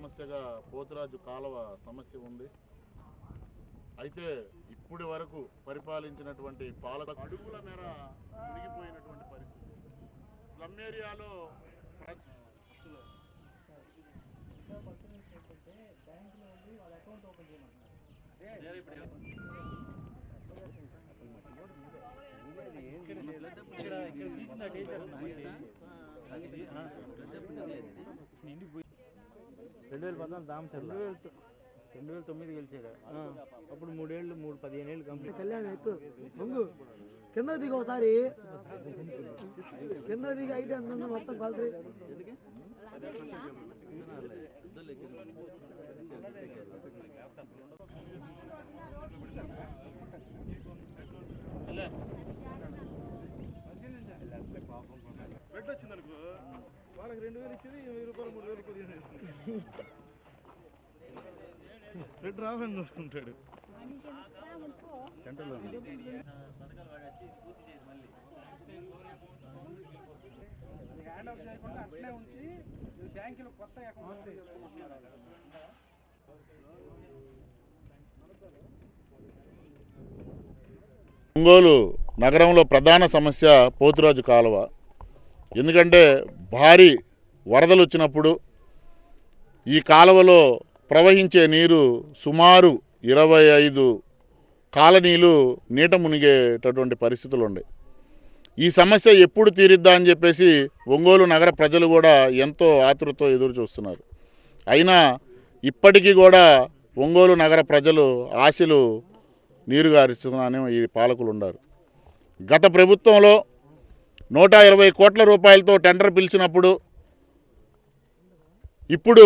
సమస్యగా పోతురాజు కాలువ సమస్య ఉంది. అయితే ఇప్పటి వరకు పరిపాలించినటువంటి పాలక అడుగుల మేర మునిగిపోయినటువంటి పరిస్థితి. స్లమ్ ఏరియాలో దామ్ 2009 గెలిచాడు. అప్పుడు 3 ఏళ్ళు 15 ఏళ్ళు కంప్లీట్. కళ్యాణ్ ఎత్తు ముందు కింద దిగి ఒకసారి కింద దిగి అయితే అంత మొత్తం కలిసి రెడ్ వచ్చిందనుకో వాళ్ళకి 2000 ఇచ్చేది 20 రూపాయలు 3000 కొద్దిగా తీసుకుంటాడు. రెడ్ రావాలని కోరుకుంటాడు. గంటలో హ్యాండ్ ఆఫ్ చేయకుండా అట్లే ఉంచి బ్యాంకులో కొత్త అకౌంట్ చేసుకుంటున్నారు. ఒంగోలు నగరంలో ప్రధాన సమస్య పోతురాజు కాలువ. ఎందుకంటే భారీ వరదలు వచ్చినప్పుడు ఈ కాలువలో ప్రవహించే నీరు సుమారు 25 కాలనీలు నీట మునిగేటటువంటి పరిస్థితులు ఉన్నాయి. ఈ సమస్య ఎప్పుడు తీరిద్దా అని చెప్పేసి ఒంగోలు నగర ప్రజలు కూడా ఎంతో ఆతృతతో ఎదురు చూస్తున్నారు. అయినా ఇప్పటికీ కూడా ఒంగోలు నగర ప్రజలు ఆశలు నీరుగారుస్తున్నానే ఈ పాలకులు ఉన్నారు. గత ప్రభుత్వంలో 120 కోట్ల రూపాయలతో టెండర్ పిలిచినప్పుడు ఇప్పుడు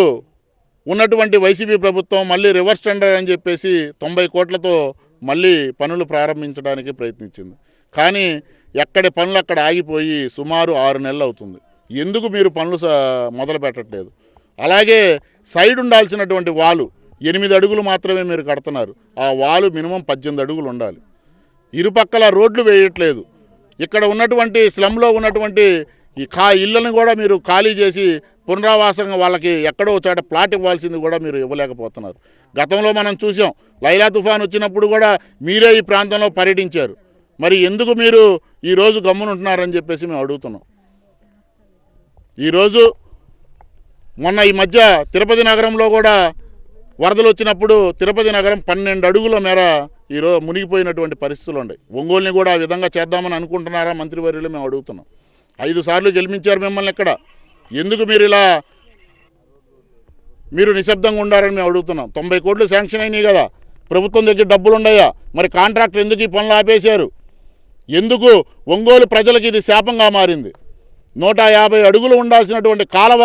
ఉన్నటువంటి వైసీపీ ప్రభుత్వం మళ్ళీ రివర్స్ టెండర్ అని చెప్పేసి 90 కోట్లతో మళ్ళీ పనులు ప్రారంభించడానికి ప్రయత్నించింది. కానీ ఎక్కడి పనులు అక్కడ ఆగిపోయి సుమారు 6 నెలలు అవుతుంది. ఎందుకు మీరు పనులు మొదలు పెట్టట్లేదు? అలాగే సైడ్ ఉండాల్సినటువంటి వాలు 8 అడుగులు మాత్రమే మీరు కడుతున్నారు. ఆ వాలు మినిమం 18 అడుగులు ఉండాలి. ఇరుపక్కల రోడ్లు వేయట్లేదు. ఇక్కడ ఉన్నటువంటి స్లమ్లో ఉన్నటువంటి ఈ ఇళ్ళని కూడా మీరు ఖాళీ చేసి పునరావాసంగా వాళ్ళకి ఎక్కడో చోట ప్లాట్ ఇవ్వాల్సింది కూడా మీరు ఇవ్వలేకపోతున్నారు. గతంలో మనం చూసాం, లైలా తుఫాన్ వచ్చినప్పుడు కూడా మీరే ఈ ప్రాంతంలో పర్యటించారు. మరి ఎందుకు మీరు ఈరోజు గమ్మునుంటున్నారని చెప్పేసి మేము అడుగుతున్నాం. ఈరోజు మొన్న ఈ మధ్య తిరుపతి నగరంలో కూడా వరదలు వచ్చినప్పుడు తిరుపతి నగరం 12 అడుగుల మేర ఈరోజు మునిగిపోయినటువంటి పరిస్థితులు ఉన్నాయి. ఒంగోలుని కూడా ఆ విధంగా చేద్దామని అనుకుంటున్నారా మంత్రివర్యులు? మేము అడుగుతున్నాం. 5 సార్లు గెలిపించారు మిమ్మల్ని. ఇక్కడ ఎందుకు మీరు నిశ్శబ్దంగా ఉండారని మేము అడుగుతున్నాం. 90 కోట్లు శాంక్షన్ అయినాయి కదా, ప్రభుత్వం దగ్గర డబ్బులు ఉన్నాయా? మరి కాంట్రాక్టర్ ఎందుకు ఈ పనులు ఆపేశారు? ఎందుకు ఒంగోలు ప్రజలకు ఇది శాపంగా మారింది? 150 అడుగులు ఉండాల్సినటువంటి కాలువ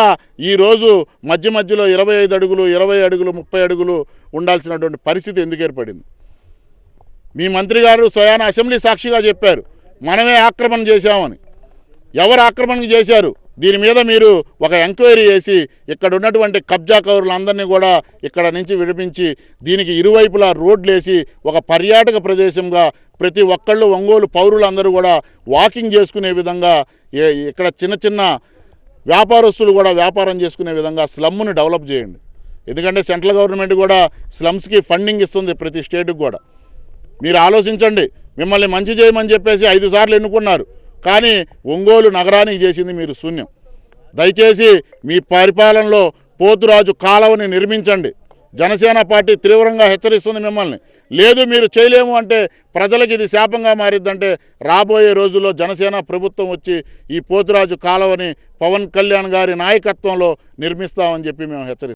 ఈరోజు మధ్యలో 25 అడుగులు 20 అడుగులు 30 అడుగులు ఉండాల్సినటువంటి పరిస్థితి ఎందుకు ఏర్పడింది? మీ మంత్రి గారు స్వయాన అసెంబ్లీ సాక్షిగా చెప్పారు, మనమే ఆక్రమణ చేశామని. ఎవరు ఆక్రమణ చేశారు? దీని మీద మీరు ఒక ఎంక్వైరీ చేసి ఇక్కడ ఉన్నటువంటి కబ్జాకారులందరినీ కూడా ఇక్కడ నుంచి విడిపించి దీనికి ఇరువైపులా రోడ్లు వేసి ఒక పర్యాటక ప్రదేశంగా ప్రతి ఒక్కళ్ళు ఒంగోలు పౌరులందరూ కూడా వాకింగ్ చేసుకునే విధంగా, ఇక్కడ చిన్న వ్యాపారస్తులు కూడా వ్యాపారం చేసుకునే విధంగా స్లమ్ను డెవలప్ చేయండి. ఎందుకంటే సెంట్రల్ గవర్నమెంట్ కూడా స్లమ్స్కి ఫండింగ్ ఇస్తుంది ప్రతి స్టేట్కి కూడా. మీరు ఆలోచించండి. మిమ్మల్ని మంచి చేయమని చెప్పేసి 5 సార్లు ఎన్నుకున్నారు, కానీ ఒంగోలు నగరానికి చేసింది మీరు శూన్యం. దయచేసి మీ పరిపాలనలో పోతురాజు కాలువని నిర్మించండి. జనసేన పార్టీ తీవ్రంగా హెచ్చరిస్తుంది మిమ్మల్ని. లేదు మీరు చేయలేము అంటే ప్రజలకు ఇది శాపంగా మారిద్దంటే రాబోయే రోజుల్లో జనసేన ప్రభుత్వం వచ్చి ఈ పోతురాజు కాలువని పవన్ కళ్యాణ్ గారి నాయకత్వంలో నిర్మిస్తామని చెప్పి మేము హెచ్చరిస్తాం.